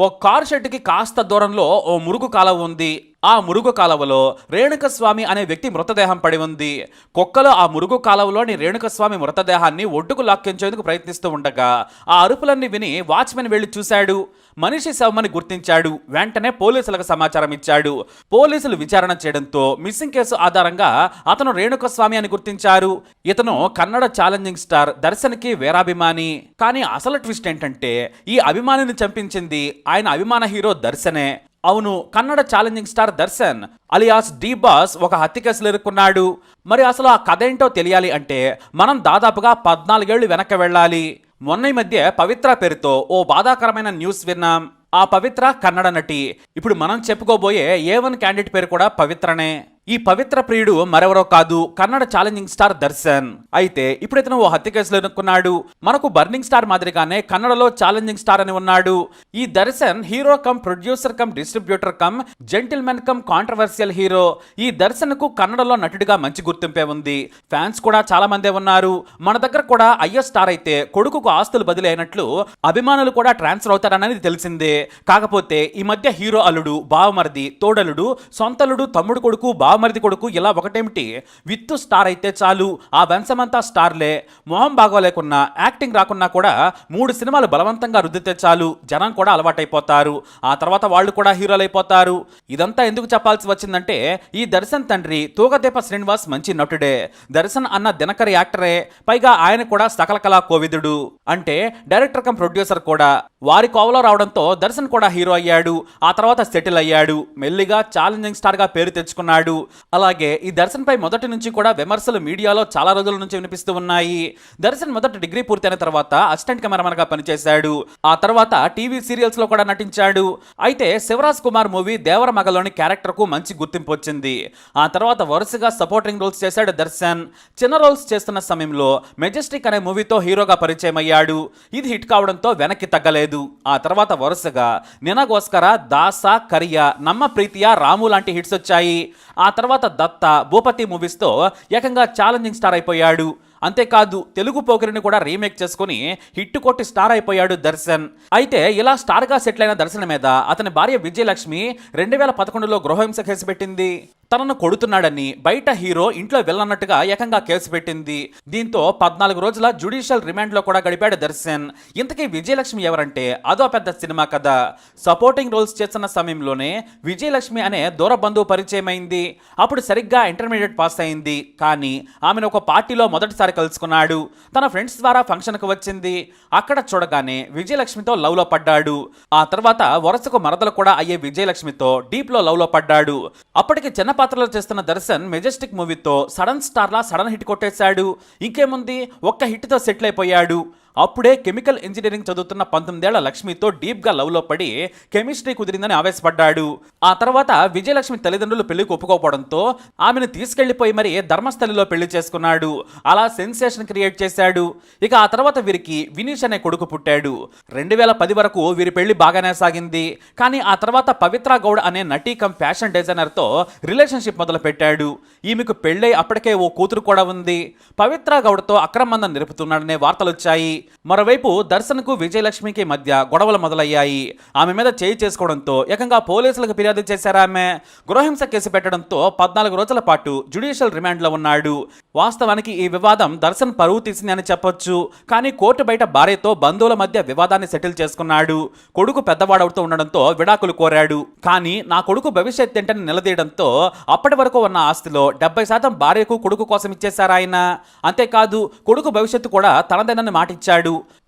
ఓ car షెడ్డుకి కాస్త దూరంలో ఓ మురుగు కాలువ ఉంది. ఆ మురుగు కాలువలో రేణుకస్వామి అనే వ్యక్తి మృతదేహం పడి ఉంది. కుక్కలు ఆ మురుగు కాలువలోని రేణుకస్వామి మృతదేహాన్ని ఒడ్డుకు లాక్కించేందుకు ప్రయత్నిస్తూ ఉండగా ఆ అరుపులన్నీ విని వాచ్మెన్ వెళ్లి చూశాడు. మనిషి శవమని గుర్తించాడు. వెంటనే పోలీసులకు సమాచారం ఇచ్చాడు. పోలీసులు విచారణ చేయడంతో మిస్సింగ్ కేసు ఆధారంగా అతను రేణుకస్వామి అని గుర్తించారు. ఇతను కన్నడ ఛాలెంజింగ్ స్టార్ దర్శన్కి వీరాభిమాని. కానీ అసలు ట్విస్ట్ ఏంటంటే ఈ అభిమానిని చంపించింది ఆయన అభిమాన హీరో దర్శనే. అవును, Kannada challenging star Darshan alias D boss ఒక హత్య కేసులో ఇరుక్కున్నాడు. మరి అసలు ఆ కథ ఏంటో తెలియాలి అంటే మనం దాదాపుగా 14 ఏళ్లు వెనక్కి వెళ్ళాలి. మొన్న ఈ మధ్య పవిత్ర పేరుతో ఓ బాధాకరమైన న్యూస్ విన్నాం. ఆ పవిత్ర కన్నడ నటి. ఇప్పుడు మనం చెప్పుకోబోయే A1 క్యాండిడేట్ పేరు కూడా పవిత్రనే. ఈ పవిత్ర ప్రియుడు మరెవరో కాదు, కన్నడ ఛాలెంజింగ్ స్టార్ దర్శన్. అయితే ఇప్పుడు ఇతను ఓ హత్య కేసులో ఇరుక్కున్నాడు. మనకు బర్నింగ్ స్టార్ మాదిరిగానే కన్నడలో ఛాలెంజింగ్ స్టార్ అని ఉన్నాడు. ఈ Darshan hero cum producer cum distributor cum gentlemen cum controversial hero. ఈ దర్శన్ కు కన్నడలో నటుడిగా మంచి గుర్తింపే ఉంది. ఫ్యాన్స్ కూడా చాలా మందే ఉన్నారు. మన దగ్గర కూడా అయ్యో స్టార్ అయితే కొడుకుకు ఆస్తులు బదిలీ అయినట్లు అభిమానులు కూడా ట్రాన్స్ఫర్ అవుతారనేది తెలిసిందే. కాకపోతే ఈ మధ్య హీరో అల్లుడు, బావమరిది, తోడలుడు, సొంతలుడు, తమ్ముడు కొడుకు, బావమరిది కొడుకు ఇలా ఒకటేమిటి విత్తు స్టార్ అయితే చాలు ఆ వంశమంతా స్టార్లే. మొహం బాగోలేకున్నా, యాక్టింగ్ రాకున్నా కూడా 3 సినిమాలు బలవంతంగా రుద్దితే చాలు జనం కూడా అలవాటైపోతారు. ఆ తర్వాత వాళ్ళు కూడా హీరోలు అయిపోతారు. ఇదంతా ఎందుకు చెప్పాల్సి వచ్చిందంటే ఈ దర్శన్ తండ్రి తూగదీప శ్రీనివాస్ మంచి నటుడే. దర్శన్ అన్న దినకర్ యాక్టరే. పైగా ఆయన కూడా సకల కళా కోవిదుడు. అంటే డైరెక్టర్ కమ్ ప్రొడ్యూసర్ కూడా. వారి కోవలో రావడంతో దర్శన్ కూడా హీరో అయ్యాడు. ఆ తర్వాత సెటిల్ అయ్యాడు. మెల్లిగా ఛాలెంజింగ్ స్టార్ గా పేరు తెచ్చుకున్నాడు. అలాగే ఈ దర్శన్ పై మొదటి నుంచి కూడా విమర్శలు మీడియాలో చాలా రోజుల నుంచి వినిపిస్తూ ఉన్నాయి. దర్శన్ మొదటి డిగ్రీ పూర్తయిన తర్వాత అసిస్టెంట్ కెమెరామన్ గా పనిచేశాడు. ఆ తర్వాత టీవీ సీరియల్స్ లో కూడా నటించాడు. అయితే శివరాజ్ కుమార్ మూవీ దేవర మగలోని క్యారెక్టర్ కు మంచి గుర్తింపు వచ్చింది. ఆ తర్వాత వరుసగా సపోర్టింగ్ రోల్స్ చేశాడు దర్శన్. చిన్న రోల్స్ చేస్తున్న సమయంలో మెజెస్టిక్ అనే మూవీతో హీరోగా పరిచయం అయ్యాడు. ఇది హిట్ కావడంతో వెనక్కి తగ్గలేదు. ఆ తర్వాత వరుసగా నినగోస్కర, దాస, కరియా, నమ్మ ప్రీతియా, రాము లాంటి హిట్స్ వచ్చాయి. ఆ తర్వాత దత్త, భూపతి మూవీస్తో ఏకంగా ఛాలెంజింగ్ స్టార్ అయిపోయాడు. అంతేకాదు తెలుగు పోకిరిని కూడా రీమేక్ చేసుకుని హిట్ కొట్టి స్టార్ అయిపోయాడు దర్శన్. అయితే ఇలా స్టార్ గా సెటిల్ అయిన దర్శన్ మీద అతని భార్య విజయలక్ష్మి 2011లో గృహహింస కేసు పెట్టింది. తనను కొడుతున్నాడని బయట హీరో ఇంట్లో వెళ్ళన్నట్టుగా ఏకంగా కేసు పెట్టింది. దీంతో 14 రోజుల జ్యుడిషియల్ రిమాండ్ లో కూడా గడిపాడు దర్శన్. ఇంతకీ విజయలక్ష్మి ఎవరంటే అదో పెద్ద సినిమా కథ. సపోర్టింగ్ రోల్స్ చేస్తున్న సమయంలోనే విజయలక్ష్మి అనే దూర బంధువు పరిచయం అయింది. అప్పుడు సరిగ్గా ఇంటర్మీడియట్ పాస్ అయింది. కానీ ఆమెను ఒక పార్టీలో మొదటిసారి కలుసుకున్నాడు. తన ఫ్రెండ్స్ ద్వారా ఫంక్షన్ కు వచ్చింది. అక్కడ చూడగానే విజయలక్ష్మితో లవ్ లో పడ్డాడు. ఆ తర్వాత వరుసకు మరదలు కూడా అయ్యే విజయలక్ష్మితో డీప్ లో లవ్ లో పడ్డాడు. అప్పటికి చిన్న పాత్రలో చేస్తున్న దర్శన్ మెజెస్టిక్ మూవీతో సడన్ స్టార్ లా సడన్ హిట్ కొట్టేశాడు. ఇంకేముంది, ఒక్క హిట్ తో సెటిల్ అయిపోయాడు. అప్పుడే కెమికల్ ఇంజనీరింగ్ చదువుతున్న 19 ఏళ్ల లక్ష్మితో డీప్ గా లవ్ లో పడి కెమిస్ట్రీ కుదిరిందని ఆవేశపడ్డాడు. ఆ తర్వాత విజయలక్ష్మి తల్లిదండ్రులు పెళ్లికి ఒప్పుకోవడంతో ఆమెను తీసుకెళ్లిపోయి మరి ధర్మస్థలిలో పెళ్లి చేసుకున్నాడు. అలా సెన్సేషన్ క్రియేట్ చేశాడు. ఇక ఆ తర్వాత వీరికి వినీష్ అనే కొడుకు పుట్టాడు. 2010 వరకు వీరి పెళ్లి బాగానే సాగింది. కానీ ఆ తర్వాత పవిత్ర గౌడ్ అనే నటీ కమ్ ఫ్యాషన్ డిజైనర్ తో రిలేషన్షిప్ మొదలు పెట్టాడు. ఈమెకు పెళ్ళై అప్పటికే ఓ కూతురు కూడా ఉంది. పవిత్ర గౌడ్ తో అక్రమందం నిలుపుతున్నాడనే వార్తలు వచ్చాయి. మరోవైపు దర్శన్ కు విజయలక్ష్మికి మధ్య గొడవలు మొదలయ్యాయి. ఆమె మీద చేయి చేసుకోవడంతో ఏకంగా పోలీసులకు ఫిర్యాదు చేశారు. ఆమె గృహహింస కేసు పెట్టడంతో 14 రోజుల పాటు జ్యుడిషియల్ రిమాండ్ లో ఉన్నాడు. వాస్తవానికి ఈ వివాదం దర్శన్ పరువు తీసింది అని చెప్పొచ్చు. కానీ కోర్టు బయట భార్యతో బంధువుల మధ్య వివాదాన్ని సెటిల్ చేసుకున్నాడు. కొడుకు పెద్దవాడవుతూ ఉండడంతో విడాకులు కోరాడు. కానీ నా కొడుకు భవిష్యత్ ఏంటని నిలదీయడంతో అప్పటి వరకు ఉన్న ఆస్తిలో 70% భార్యకు కొడుకు కోసం ఇచ్చేశారు ఆయన. అంతేకాదు కొడుకు భవిష్యత్తు కూడా తనదేనని మాటిచ్చాడు.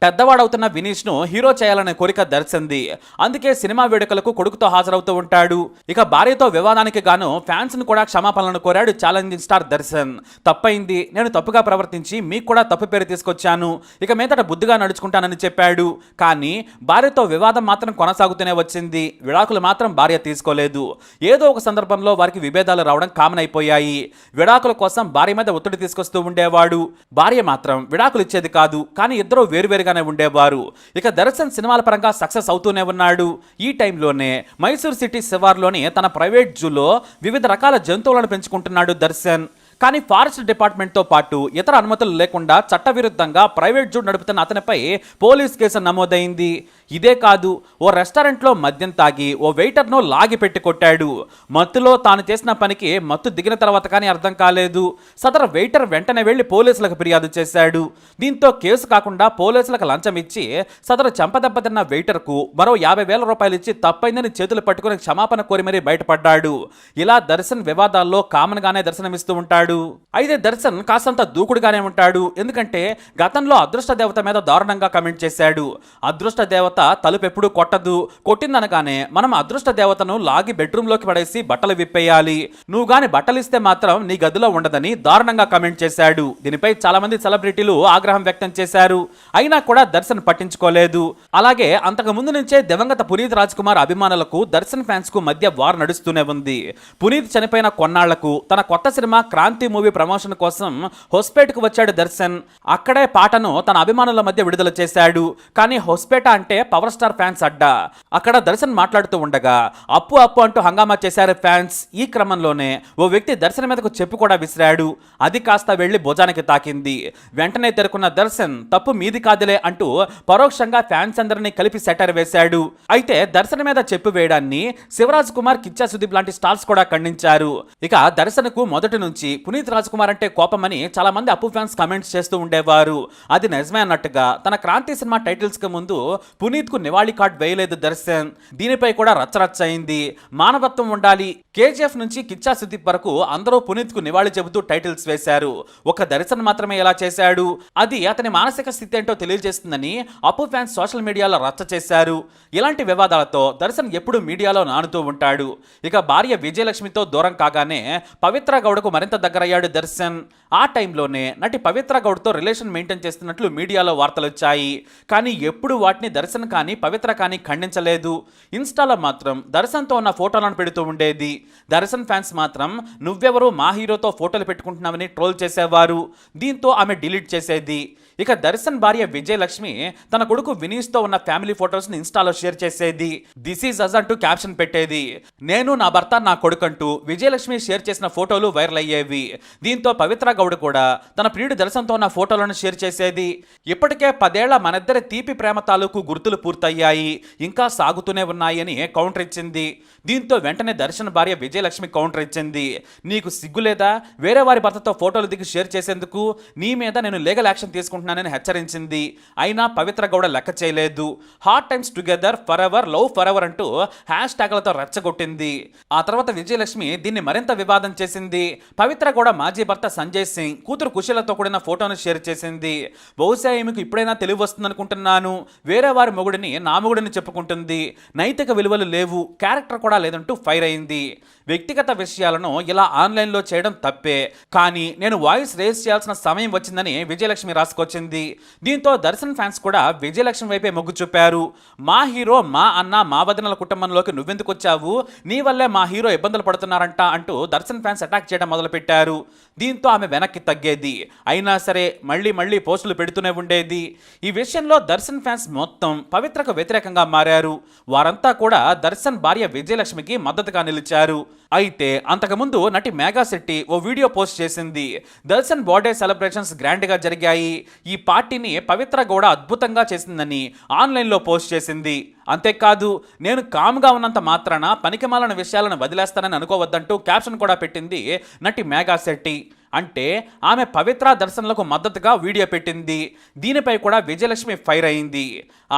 పెద్దవాడవుతున్న వినీష్ ను హీరో చేయాలనే కోరిక దర్శన్ది. అందుకే సినిమా వేడుకలకు కొడుకుతో హాజరవుతూ ఉంటాడు. ఇక భార్యతో వివాదానికి గాను ఫ్యాన్స్ ను కూడా క్షమాపణలను కోరాడు ఛాలెంజింగ్ స్టార్ దర్శన్. తప్పైంది, నేను తప్పుగా ప్రవర్తించి మీకు కూడా తప్పు పేరు తీసుకొచ్చాను. ఇక మీదట బుద్ధిగా నడుచుకుంటానని చెప్పాడు. కానీ భార్యతో వివాదం మాత్రం కొనసాగుతూనే వచ్చింది. విడాకులు మాత్రం భార్య తీసుకోలేదు. ఏదో ఒక సందర్భంలో వారికి విభేదాలు రావడం కామన్ అయిపోయాయి. విడాకుల కోసం భార్య మీద ఒత్తిడి తీసుకొస్తూ ఉండేవాడు. భార్య మాత్రం విడాకులు ఇచ్చేది కాదు. కానీ ఇద్దరు వేరువేరుగానే ఉండేవారు. ఇక దర్శన్ సినిమాల పరంగా సక్సెస్ అవుతూనే ఉన్నాడు. ఈ టైంలోనే మైసూర్ సిటీ శివార్లోని తన ప్రైవేట్ జూలో వివిధ రకాల జంతువులను పెంచుకుంటున్నాడు దర్శన్. కానీ ఫారెస్ట్ డిపార్ట్మెంట్ తో పాటు ఇతర అనుమతులు లేకుండా చట్టవిరుద్ధంగా ప్రైవేట్ జూ నడుపుతున్న అతనిపై పోలీస్ కేసు నమోదైంది. ఇదే కాదు, ఓ రెస్టారెంట్లో మద్యం తాగి ఓ వెయిటర్ను లాగి పెట్టి కొట్టాడు. మత్తులో తాను చేసిన పనికి మత్తు దిగిన తర్వాత కానీ అర్థం కాలేదు. సదరు వెయిటర్ వెంటనే వెళ్లి పోలీసులకు ఫిర్యాదు చేశాడు. దీంతో కేసు కాకుండా పోలీసులకు లంచం ఇచ్చి సదరు చెంపదెబ్బతిన్న వెయిటర్కు మరో 50,000 రూపాయలు ఇచ్చి తప్పైందని చేతులు పట్టుకుని క్షమాపణ కోరి మరీ బయటపడ్డాడు. ఇలా దర్శన్ వివాదాల్లో కామన్ గానే దర్శనమిస్తూ ఉంటాడు. అయితే దర్శన్ కాసంత దూకుడుగానే ఉంటాడు. ఎందుకంటే గతంలో అదృష్ట దేవత మీద దారుణంగా కమెంట్ చేశాడు. అదృష్ట దేవత తలుపు ఎప్పుడు కొట్టదు, కొట్టిందనగానే మనం అదృష్ట దేవతను లాగి బెడ్రూమ్లోకి పడేసి బట్టలు విప్పేయాలి, నువ్వు గాని బట్టలు ఇస్తే మాత్రం నీ గదిలో ఉండదని దారుణంగా కమెంట్ చేశాడు. దీనిపై చాలా మంది సెలబ్రిటీలు ఆగ్రహం వ్యక్తం చేశారు. అయినా కూడా దర్శన్ పట్టించుకోలేదు. అలాగే అంతకు ముందు నుంచే దివంగత పునీత్ రాజ్ కుమార్ అభిమానులకు దర్శన్ ఫ్యాన్స్ కు మధ్య వార్ నడుస్తూనే ఉంది. పునీత్ చనిపోయిన కొన్నాళ్లకు తన కొత్త సినిమా క్రాంతి మూవీ ప్రమోషన్ కోసం హొస్పేట్ కు వచ్చాడు దర్శన్. అక్కడే పాటను తన అభిమానుల మధ్య విడుదల చేశాడు. కానీ హొస్పేట అంటే పవర్ స్టార్ ఫ్యాన్స్ అడ్డా. అక్కడ దర్శన్ మాట్లాడుతూ ఉండగా అప్పు అప్పు అంటూ హంగామా చేశారు ఫ్యాన్స్. ఈ క్రమంలోనే ఓ వ్యక్తి దర్శన్ మీదకు చెప్పు కూడా విసిరాడు. అది కాస్త వెళ్లి భుజానికి తాకింది. వెంటనే తెరుకున్న దర్శన్ తప్పు మీది కాదులే అంటూ పరోక్షంగా ఫ్యాన్స్ అందరినీ కలిపి సెటర్ వేశాడు. అయితే దర్శన్ మీద చెప్పు వేయడాన్ని శివరాజ్ కుమార్, కిచ్చా సుదీప్ లాంటి స్టార్స్ కూడా ఖండించారు. ఇక దర్శన్ కు మొదటి నుంచి పునీత్ రాజ్ కుమార్ అంటే కోపమని చాలా మంది అప్పు ఫ్యాన్స్ కమెంట్స్ చేస్తూ ఉండేవారు. అది నిజమే అన్నట్టుగా తన క్రాంతి సినిమా టైటిల్స్ కి ముందు పునీత్ కు నివాళి కార్డ్ వేయలేదు దర్శన్. దీనిపై కూడా రచ్చరచ్చ అయింది. మానవత్వం ఉండాలి. కేజీఎఫ్ నుంచి కిచ్చా సుదీప్ వరకు అందరూ పునీత్ కు నివాళి చెబుతూ టైటిల్స్ వేశారు. ఒక దర్శన్ మాత్రమే ఇలా చేశాడు. అది అతని మానసిక స్థితి ఏంటో తెలియజేస్తుందని అప్పు ఫ్యాన్స్ సోషల్ మీడియాలో రచ్చ చేశారు. ఇలాంటి వివాదాలతో దర్శన్ ఎప్పుడు మీడియాలో నానుతూ ఉంటాడు. ఇక భార్య విజయలక్ష్మితో దూరం కాగానే పవిత్ర గౌడకు మరింత దగ్గరయ్యాడు దర్శన్. ఆ టైంలోనే నటి పవిత్ర గౌడ్తో రిలేషన్ మెయింటైన్ చేస్తున్నట్లు మీడియాలో వార్తలు వచ్చాయి. కానీ ఎప్పుడు వాటిని దర్శన్ కానీ పవిత్ర కానీ ఖండించలేదు. ఇన్స్టాలో మాత్రం దర్శన్తో ఉన్న ఫోటోలను పెడుతూ ఉండేది. దర్శన్ ఫ్యాన్స్ మాత్రం నువ్వెవరు మా హీరోతో ఫోటోలు పెట్టుకుంటున్నావని ట్రోల్ చేసేవారు. దీంతో ఆమె డిలీట్ చేసేది. ఇక దర్శన్ భార్య విజయలక్ష్మి తన కొడుకు వినీష్తో ఉన్న ఫ్యామిలీ ఫోటోస్ ని ఇన్స్టాలో షేర్ చేసేది. దిస్ ఈజ్ అస్ అంటూ క్యాప్షన్ పెట్టేది. నేను, నా భర్త, నా కొడుకు అంటూ విజయలక్ష్మి షేర్ చేసిన ఫోటోలు వైరల్ అయ్యేవి. దీంతో పవిత్ర గౌడ్ కూడా తన ప్రియుడు దర్శన్తో ఉన్న ఫోటోలను షేర్ చేసేది. ఇప్పటికే 10 ఏళ్ల మనిద్దరి తీపి ప్రేమ తాలూకు గుర్తులు పూర్తయ్యాయి, ఇంకా సాగుతూనే ఉన్నాయి అని కౌంటర్ ఇచ్చింది. దీంతో వెంటనే దర్శన్ భార్య విజయలక్ష్మి కౌంటర్ ఇచ్చింది. నీకు సిగ్గులేదా వేరే వారి భర్తతో ఫోటోలు దిగి షేర్ చేసేందుకు? నీ మీద నేను లీగల్ యాక్షన్ తీసుకుంటున్నానని హెచ్చరించింది. అయినా పవిత్ర గౌడ లెక్క చేయలేదు. Hard times together for ever, love for ever అంటూ హ్యాష్ ట్యాగ్లతో రెచ్చగొట్టింది. ఆ తర్వాత విజయలక్ష్మి దీన్ని మరింత వివాదం చేసింది. పవిత్ర గౌడ మాజీ భర్త సంజయ్ సింగ్ కూతురు కుశలతో కూడిన ఫోటోను షేర్ చేసింది. బహుశా ఈమెకు ఇప్పుడైనా తెలివి వస్తుందనుకుంటున్నాను, వేరే వారి మొగుడిని నా మొగుడిని చెప్పుకుంటుంది, నైతిక విలువలు లేవు, క్యారెక్టర్ కూడా లేదంటూ ఫైర్ అయింది. వ్యక్తిగత విషయాలను ఇలా ఆన్లైన్లో చేయడం తప్పే, కానీ నేను వాయిస్ రేస్ చేయాల్సిన సమయం వచ్చిందని విజయలక్ష్మి రాసుకొచ్చింది. దీంతో దర్శన్ ఫ్యాన్స్ కూడా విజయలక్ష్మి వైపే మొగ్గు చూపారు. మా హీరో, మా అన్న, మా వదినల కుటుంబంలోకి నువ్వెందుకు వచ్చావు, నీ వల్లే మా హీరో ఇబ్బందులు పడుతున్నారంట అంటూ దర్శన్ ఫ్యాన్స్ అటాక్ చేయడం మొదలుపెట్టారు. దీంతో ఆమె వెనక్కి తగ్గేది. అయినా సరే మళ్ళీ పోస్టులు పెడుతూనే ఉండేది. ఈ విషయంలో దర్శన్ ఫ్యాన్స్ మొత్తం పవిత్రకు వ్యతిరేకంగా మారారు. వారంతా కూడా దర్శన్ భార్య విజయలక్ష్మికి మద్దతుగా నిలిచారు. అయితే అంతకుముందు నటి మేఘా శెట్టి ఓ వీడియో పోస్ట్ చేసింది. దర్శన్ బర్త్డే సెలబ్రేషన్స్ గ్రాండ్ గా జరిగాయి, ఈ పార్టీని పవిత్ర గౌడ అద్భుతంగా చేసిందని ఆన్లైన్లో పోస్ట్ చేసింది. అంతేకాదు, నేను కామ్గా ఉన్నంత మాత్రాన పనికిమాలిన విషయాలను వదిలేస్తానని అనుకోవద్దంటూ క్యాప్షన్ కూడా పెట్టింది నటి మేఘా శెట్టి. అంటే ఆమె పవిత్ర దర్శన్లకు మద్దతుగా వీడియో పెట్టింది. దీనిపై కూడా విజయలక్ష్మి ఫైర్ అయింది.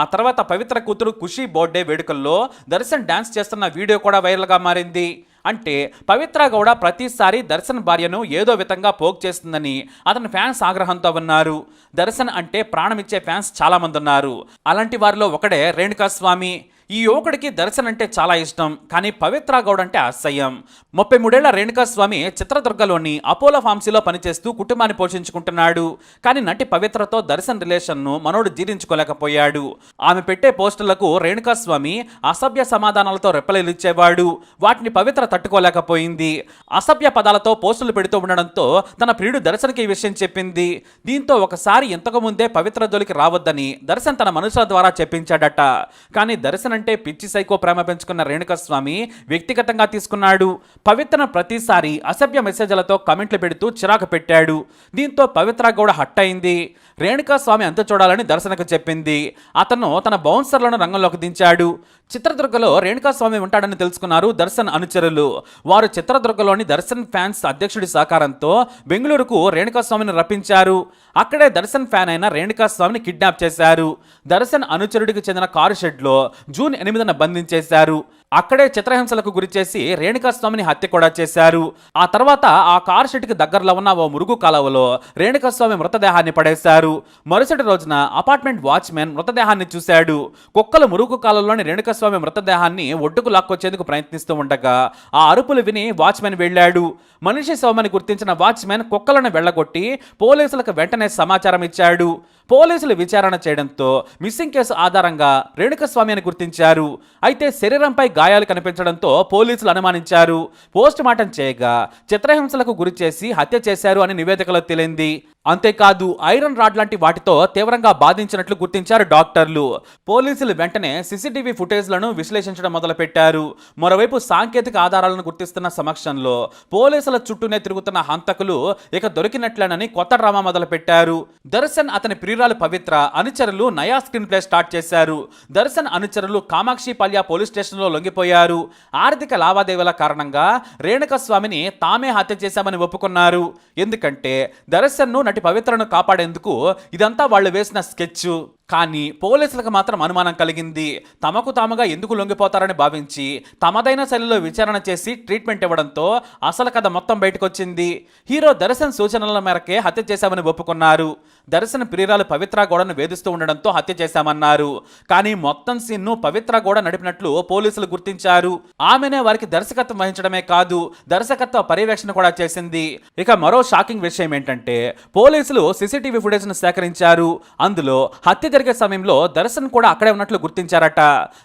ఆ తర్వాత పవిత్ర కూతురు ఖుషి బర్త్డే వేడుకల్లో దర్శన్ డాన్స్ చేస్తున్న వీడియో కూడా వైరల్గా మారింది. అంటే పవిత్ర గౌడ ప్రతిసారి దర్శన్ భార్యను ఏదో విధంగా పోక్ చేస్తుందని అతని ఫ్యాన్స్ ఆగ్రహంతో ఉన్నారు. దర్శన్ అంటే ప్రాణమిచ్చే ఫ్యాన్స్ చాలా మంది ఉన్నారు. అలాంటి వారిలో ఒకడే రేణుకా స్వామి. ఈ యువకుడికి దర్శన్ అంటే చాలా ఇష్టం, కానీ పవిత్ర గౌడ్ అంటే అసహ్యం. 33 ఏళ్ల రేణుకా స్వామి చిత్రదుర్గలోని అపోలో ఫార్మసీలో పనిచేస్తూ కుటుంబాన్ని పోషించుకుంటున్నాడు. కానీ నటి పవిత్రతో దర్శన్ రిలేషన్ను మనోడు జీర్ణించుకోలేకపోయాడు. ఆమె పెట్టే పోస్టులకు రేణుకా స్వామి అసభ్య సమాధానాలతో రెప్పలిచ్చేవాడు. వాటిని పవిత్ర తట్టుకోలేకపోయింది. అసభ్య పదాలతో పోస్టులు పెడుతూ ఉండడంతో తన ప్రియుడు దర్శన్కి ఈ విషయం చెప్పింది. దీంతో ఒకసారి ఇంతకు ముందే పవిత్ర జోలికి రావద్దని దర్శన్ తన మనుషుల ద్వారా చెప్పించాడట. కానీ దర్శన్ దర్శన్ అంటే పిచ్చి సైకో ప్రేమ పెంచుకున్న రేణుకస్వామి వ్యక్తిగతంగా తీసుకున్నాడు. పవిత్రను ప్రతిసారి అసభ్య మెసేజ్లతో కమెంట్లు పెడుతూ చిరాకు పెట్టాడు. దీంతో పవిత్ర కూడా హట్ అయింది. రేణుకస్వామి అంత చూడాలని దర్శన్కు చెప్పింది. అతను తన బౌన్సర్లను రంగంలోకి దించాడు. చిత్రదుర్గలో రేణుకస్వామి ఉంటాడని తెలుసుకున్నారు దర్శన్ అనుచరులు. వారు చిత్రదుర్గలోని దర్శన్ ఫ్యాన్స్ అధ్యక్షుడి సహకారంతో బెంగళూరుకు రేణుకస్వామిని రప్పించారు. అక్కడే దర్శన్ ఫ్యాన్ అయిన రేణుకస్వామిని కిడ్నాప్ చేశారు. దర్శన్ అనుచరుడికి చెందిన కారు షెడ్లో జూన్ 8న బంధించేశారు. అక్కడే చిత్రహింసలకు గురిచేసి రేణుకస్వామిని హత్య కూడా చేశారు. ఆ తర్వాత ఆ కారు షెడ్కి దగ్గరలో ఉన్న ఓ మురుగు కాలువలో రేణుకస్వామి మృతదేహాన్ని పడేశారు. మరుసటి రోజున అపార్ట్మెంట్ వాచ్మెన్ మృతదేహాన్ని చూశాడు. కుక్కలు మురుగు కాలువలోని రేణుకస్వామి మృతదేహాన్ని ఒడ్డుకు లాక్కొచ్చేందుకు ప్రయత్నిస్తూ ఉండగా ఆ అరుపులు విని వాచ్మెన్ వెళ్ళాడు. మనిషి శవమని గుర్తించిన వాచ్మెన్ కుక్కలను వెళ్లగొట్టి పోలీసులకు వెంటనే సమాచారం ఇచ్చాడు. పోలీసులు విచారణ చేయడంతో మిస్సింగ్ కేసు ఆధారంగా రేణుకస్వామి అని గుర్తించారు. అయితే శరీరంపై గాయాలు కనిపించడంతో పోలీసులు అనుమానించారు. పోస్ట్ మార్టం చేయగా చిత్రహింసలకు గురి చేసి హత్య చేశారు అని నివేదికలో తేలింది. అంతేకాదు ఐరన్ రాడ్ లాంటి వాటితో తీవ్రంగా బాధించినట్లు గుర్తించారు డాక్టర్లు. పోలీసులు వెంటనే సీసీటీవీ ఫుటేజ్లను విశ్లేషించడం మొదలుపెట్టారు. మరోవైపు సాంకేతిక ఆధారాలను గుర్తిస్తున్న సమక్షంలో పోలీసుల చుట్టూనే తిరుగుతున్న హంతకులు ఇక దొరికినట్లేనని కొత్త డ్రామా మొదలుపెట్టారు. దర్శన్ అతని ప్రియురాలు పవిత్ర అనుచరులు నయా స్క్రీన్ ప్లే స్టార్ట్ చేశారు. దర్శన్ అనుచరులు కామాక్షి పల్యా పోలీస్ స్టేషన్లో లొంగిపోయారు. ఆర్థిక లావాదేవీల కారణంగా రేణుకస్వామిని తామే హత్య చేశామని ఒప్పుకున్నారు. ఎందుకంటే దర్శన్ను నటి పవిత్రను కాపాడేందుకు ఇదంతా వాళ్ళు వేసిన స్కెచ్. కానీ పోలీసులకు మాత్రం అనుమానం కలిగింది. తమకు తాముగా ఎందుకు లొంగిపోతారని భావించి తమదైన శైలిలో విచారణ చేసి ట్రీట్మెంట్ ఇవ్వడంతో అసలు కథ మొత్తం బయటకొచ్చింది. హీరో దర్శన్ సూచనల మేరకే హత్య చేశామని ఒప్పుకున్నారు. దర్శన్ ప్రియురాలు పవిత్ర గౌడను వేధిస్తూ ఉండడంతో హత్య చేశామన్నారు. కానీ మొత్తం సీన్ను పవిత్ర గౌడ నడిపినట్లు పోలీసులు గుర్తించారు. ఆమెనే వారికి దర్శకత్వం వహించడమే కాదు దర్శకత్వ పర్యవేక్షణ కూడా చేసింది. ఇక మరో షాకింగ్ విషయం ఏంటంటే పోలీసులు సీసీటీవీ ఫుటేజ్ను సేకరించారు. అందులో హత్య జరిగే సమయంలో దర్శన్ కూడా అక్కడే ఉన్నట్లు గుర్తించారట.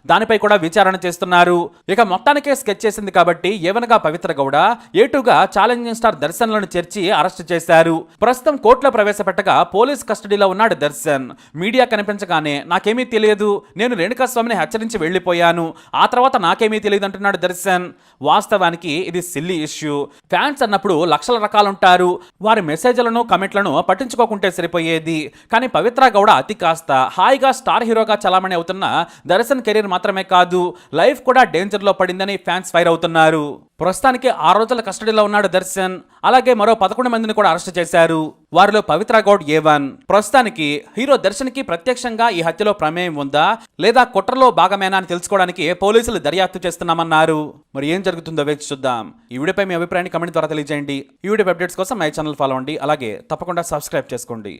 దానిపై కూడా విచారణ చేస్తున్నారు. ఇక మొత్తానికే స్కెచ్ చేసింది కాబట్టి ఏవనగా పవిత్ర గౌడ ఏటుగా ఛాలెంజింగ్ స్టార్ దర్శన్లను చేర్చి అరెస్ట్ చేశారు. ప్రస్తుతం కోర్టులో ప్రవేశపెట్టగా పోలీస్ కస్టడీలో ఉన్నాడు దర్శన్. మీడియా కనిపించగానే నాకేమీ తెలియదు, నేను రేణుకస్వామిని హెచ్చరించి వెళ్లిపోయాను, ఆ తర్వాత నాకేమీ తెలియదు అంటున్నాడు దర్శన్. వాస్తవానికి ఇది సిల్లీ ఇష్యూ. ఫ్యాన్స్ అన్నప్పుడు లక్షల రకాలుంటారు. వారి మెసేజ్లను కమెంట్లను పట్టించుకోకుంటే సరిపోయేది. కానీ పవిత్ర గౌడ అతి కాస్త హాయిగా స్టార్ హీరోగా చలామణి అవుతున్న దర్శన్ కెరీర్ మాత్రమే కాదు లైఫ్ కూడా డేంజర్ లో పడిందని ఫ్యాన్స్ ఫైర్ అవుతున్నారు. ప్రస్తుతానికి 6 రోజుల కస్టడీలో ఉన్నాడు దర్శన్. అలాగే మరో 11 మందిని కూడా అరెస్ట్ చేశారు. వారిలో పవిత్ర గౌడ్ A1. ప్రస్తుతానికి హీరో దర్శన్ కి ప్రత్యక్షంగా ఈ హత్యలో ప్రమేయం ఉందా లేదా కుట్రలో భాగమేనా అని తెలుసుకోవడానికి పోలీసులు దర్యాప్తు చేస్తున్నామన్నారు. మరి ఏం జరుగుతుందో వేచి చూద్దాం. ఈ వీడియోపై మీ అభిప్రాయాన్ని కమెంట్ ద్వారా తెలియజేయండి. ఈ వీడియో అప్డేట్స్ కోసం మై ఛానల్ ఫాలో అవ్వండి. అలాగే తప్పకుండా సబ్స్క్రైబ్ చేసుకోండి.